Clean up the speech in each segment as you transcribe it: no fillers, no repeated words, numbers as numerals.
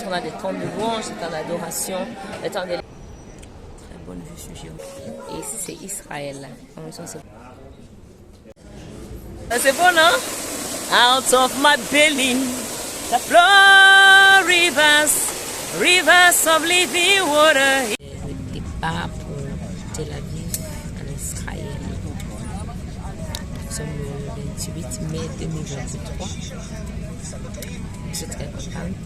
quand on a des temps de louange, des temps d'adoration, des temps de... Très bonne vue sur Jérusalem. Et ici, c'est Israël. C'est bon, non? Out of my belly, the flow rivers of living water. Le départ pour Tel Aviv, en Israël. Nous sommes le 28 mai 2023. Je suis très contente.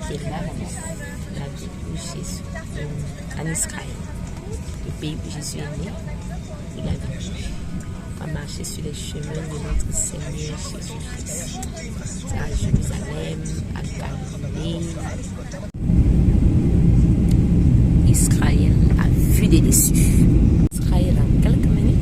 Qui est là, la vie où Jésus, en Israël, le pays où Jésus est né, il a vécu. À marcher sur les chemins de notre Seigneur Jésus-Christ. À Jérusalem, à Galilée. Israël a vu des déçus. Israël en quelques minutes.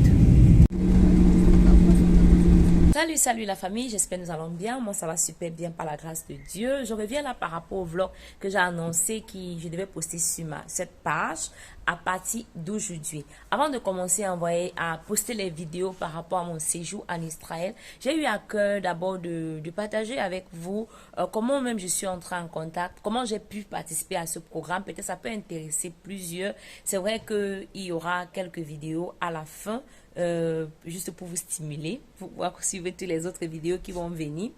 Salut la famille, j'espère que nous allons bien. Moi ça va super bien par la grâce de Dieu. Je reviens là par rapport au vlog que j'ai annoncé que je devais poster sur cette page à partir d'aujourd'hui. Avant de commencer à poster les vidéos par rapport à mon séjour en Israël, j'ai eu à cœur d'abord de partager avec vous comment même je suis entrée en contact, comment j'ai pu participer à ce programme. Peut-être ça peut intéresser plusieurs. C'est vrai qu'il y aura quelques vidéos à la fin, juste pour vous stimuler, pour pouvoir suivre toutes les autres vidéos qui vont venir.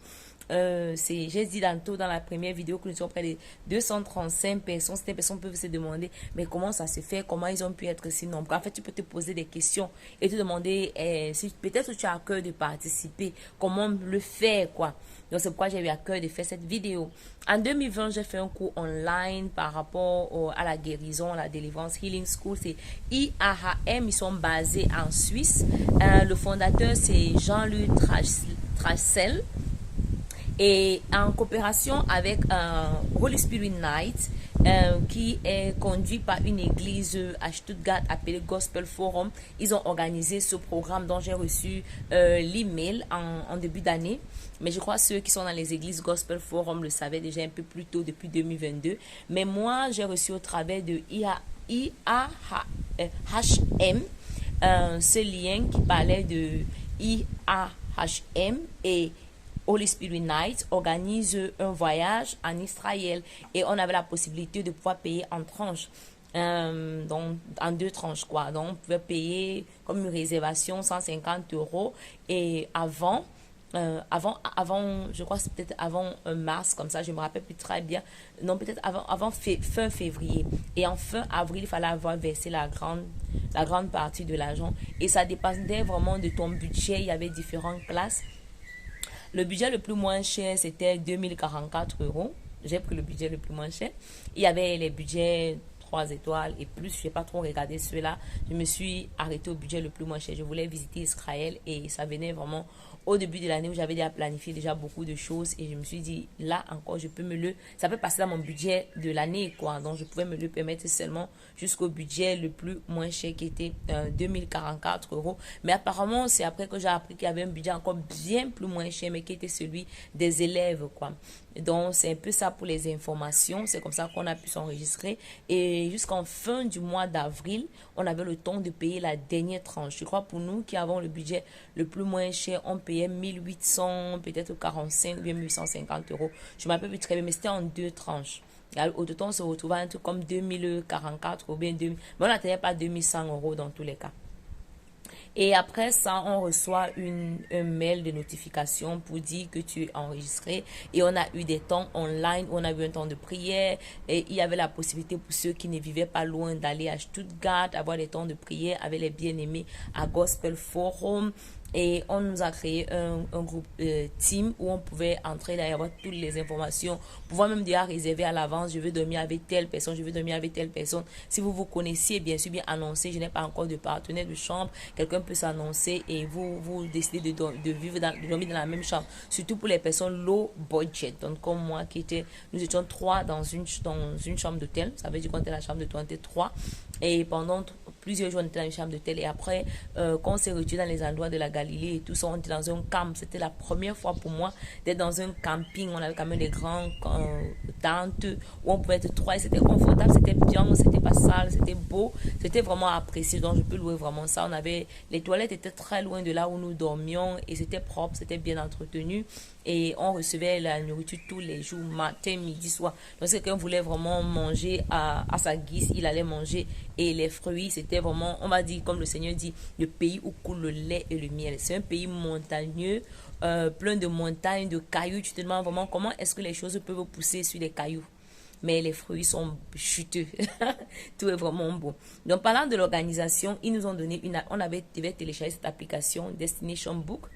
J'ai dit tantôt dans la première vidéo que nous sommes près de 235 personnes. Certaines personnes peuvent se demander mais comment ça se fait, comment ils ont pu être si nombreux. En fait, tu peux te poser des questions et te demander si peut-être tu as à cœur de participer, comment le faire quoi. Donc c'est pourquoi j'ai eu à cœur de faire cette vidéo. En 2020, j'ai fait un cours online par rapport à la guérison, à la délivrance, Healing School. C'est IAHM, ils sont basés en Suisse. Le fondateur c'est Jean-Luc Trachsel. Et en coopération avec Holy Spirit Night, qui est conduit par une église à Stuttgart appelée Gospel Forum, ils ont organisé ce programme dont j'ai reçu l'email en début d'année. Mais je crois que ceux qui sont dans les églises Gospel Forum le savaient déjà un peu plus tôt, depuis 2022. Mais moi, j'ai reçu au travers de IAHM ce lien qui parlait de IAHM et Holy Spirit Night organise un voyage en Israël et on avait la possibilité de pouvoir payer en tranches, donc en deux tranches quoi. Donc on pouvait payer comme une réservation 150 € et avant, je crois que c'est peut-être avant mars comme ça, je me rappelle plus très bien. Non, peut-être avant fin février. Et en fin avril, il fallait avoir versé la grande partie de l'argent et ça dépendait vraiment de ton budget. Il y avait différentes classes. Le budget le plus moins cher, c'était 2044 €. J'ai pris le budget le plus moins cher. Il y avait les budgets 3 étoiles et plus. Je n'ai pas trop regardé ceux-là. Je me suis arrêtée au budget le plus moins cher. Je voulais visiter Israël et ça venait vraiment au début de l'année où j'avais déjà planifié beaucoup de choses. Et je me suis dit, là encore, ça peut passer dans mon budget de l'année, quoi. Donc, je pouvais me le permettre seulement jusqu'au budget le plus moins cher qui était 2044 €. Mais apparemment, c'est après que j'ai appris qu'il y avait un budget encore bien plus moins cher, mais qui était celui des élèves, quoi. Donc, c'est un peu ça pour les informations. C'est comme ça qu'on a pu s'enregistrer. Et jusqu'en fin du mois d'avril, on avait le temps de payer la dernière tranche. Je crois pour nous qui avons le budget le plus moins cher, on payait 1800, peut-être 45 ou bien 1850 €. Je ne m'appelle plus très bien, mais c'était en deux tranches. Au total, on se retrouvait un truc comme 2044 ou bien 2000. Mais on n'atteignait pas 2100 € dans tous les cas. Et après ça, on reçoit un mail de notification pour dire que tu es enregistré. Et on a eu des temps online, on a eu un temps de prière. Et il y avait la possibilité pour ceux qui ne vivaient pas loin d'aller à Stuttgart, avoir des temps de prière avec les bien-aimés à Gospel Forum. Et on nous a créé un groupe team où on pouvait entrer là et avoir toutes les informations, pouvoir même déjà réserver à l'avance, je veux dormir avec telle personne, je veux dormir avec telle personne. Si vous vous connaissiez, bien sûr, bien annoncé, je n'ai pas encore de partenaire de chambre, quelqu'un peut s'annoncer et vous décidez de dormir dans la même chambre. Surtout pour les personnes low budget, donc comme moi nous étions 3 dans une chambre d'hôtel, ça veut dire qu'on était la chambre de 3, on était 3. Et pendant plusieurs jours, on était dans une chambre d'hôtel. Et après, quand on s'est retiré dans les endroits de la Galilée et tout ça, on était dans un camp. C'était la première fois pour moi d'être dans un camping. On avait quand même des grands tentes où on pouvait être 3. Et c'était confortable, c'était bien, c'était pas sale, c'était beau. C'était vraiment apprécié. Donc, je peux louer vraiment ça. Les toilettes étaient très loin de là où nous dormions et c'était propre, c'était bien entretenu. et on recevait la nourriture tous les jours, matin, midi, soir. Donc, si quelqu'un voulait vraiment manger à sa guise, il allait manger. Et les fruits, c'était vraiment, on va dire, comme le Seigneur dit, le pays où coule le lait et le miel. C'est un pays montagneux, plein de montagnes, de cailloux. Tu te demandes vraiment comment est-ce que les choses peuvent pousser sur les cailloux. Mais les fruits sont chuteux. Tout est vraiment bon. Donc, parlant de l'organisation, ils nous ont donné on devait télécharger cette application Destination Book.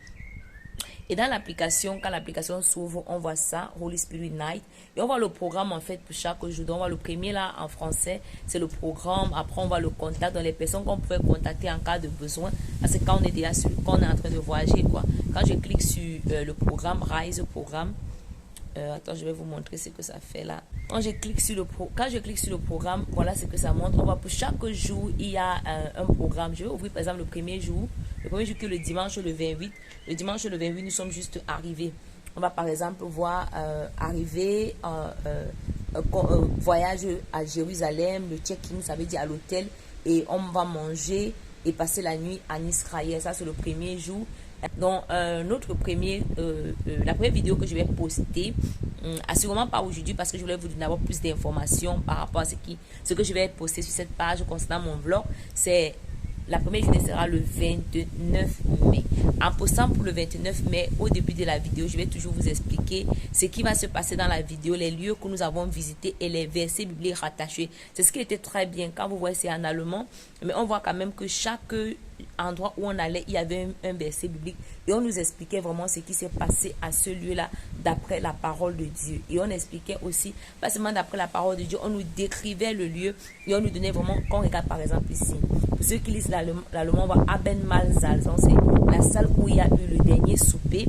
Et dans l'application, quand l'application s'ouvre, on voit ça, Holy Spirit Night. Et on voit le programme en fait pour chaque jour. Donc, on voit le premier là en français, c'est le programme. Après, on voit le contact, dans les personnes qu'on pouvait contacter en cas de besoin. Parce que quand on est déjà quand on est en train de voyager, quoi. Quand je clique sur le programme, Rise Programme, attends, je vais vous montrer ce que ça fait là. Quand je clique sur le programme, voilà ce que ça montre. On va pour chaque jour, il y a un programme. Je vais ouvrir par exemple le premier jour. Le premier jour qui est le dimanche le 28. Le dimanche le 28, nous sommes juste arrivés. On va par exemple voir arriver voyage à Jérusalem, le check-in, ça veut dire à l'hôtel. Et on va manger et passer la nuit en Israël. Ça, c'est le premier jour. Donc, la première vidéo que je vais poster, assurément pas aujourd'hui parce que je voulais vous donner plus d'informations par rapport à ce que je vais poster sur cette page concernant mon vlog. C'est la première journée sera le 29 mai. En postant pour le 29 mai, au début de la vidéo, je vais toujours vous expliquer ce qui va se passer dans la vidéo, les lieux que nous avons visités et les versets bibliques rattachés. C'est ce qui était très bien. Quand vous voyez, c'est en allemand, mais on voit quand même que chaque endroit où on allait, il y avait un verset biblique et on nous expliquait vraiment ce qui s'est passé à ce lieu-là d'après la parole de Dieu. Et on expliquait aussi, pas seulement d'après la parole de Dieu, on nous décrivait le lieu et on nous donnait vraiment, quand on regarde par exemple ici, pour ceux qui lisent l'allemand, on voit Abendmahlsaal, c'est la salle où il y a eu le dernier souper.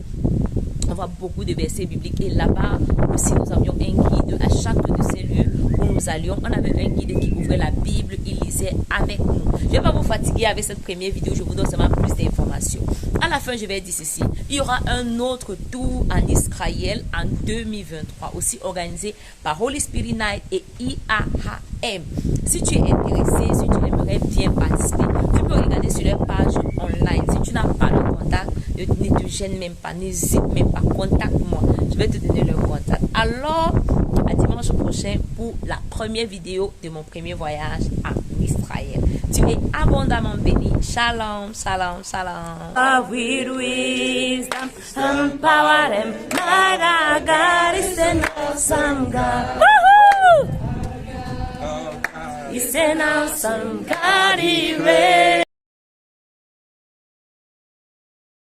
On voit beaucoup de versets bibliques et là-bas aussi nous avions un guide à chaque de ces lieux où nous allions. On avait un guide qui ouvrait la Bible, il lisait avec nous. Je ne vais pas vous fatiguer avec cette première vidéo, je vous donne seulement plus d'informations. À la fin, je vais dire ceci. Il y aura un autre tour en Israël en 2023, aussi organisé par Holy Spirit Night et IAHM. Si tu es intéressé, si tu aimerais bien participer, tu peux regarder sur leur page online. Si tu n'as pas de contact, ne te gêne même pas, n'hésite même pas, contacte-moi. Je vais te donner le contact. Alors, à dimanche prochain pour la première vidéo de mon premier voyage en Israël. Tu es abondamment béni. Shalom, shalom, shalom. With wisdom and power and might, God is an awesome God. Woohoo! He's an awesome God. He reigns.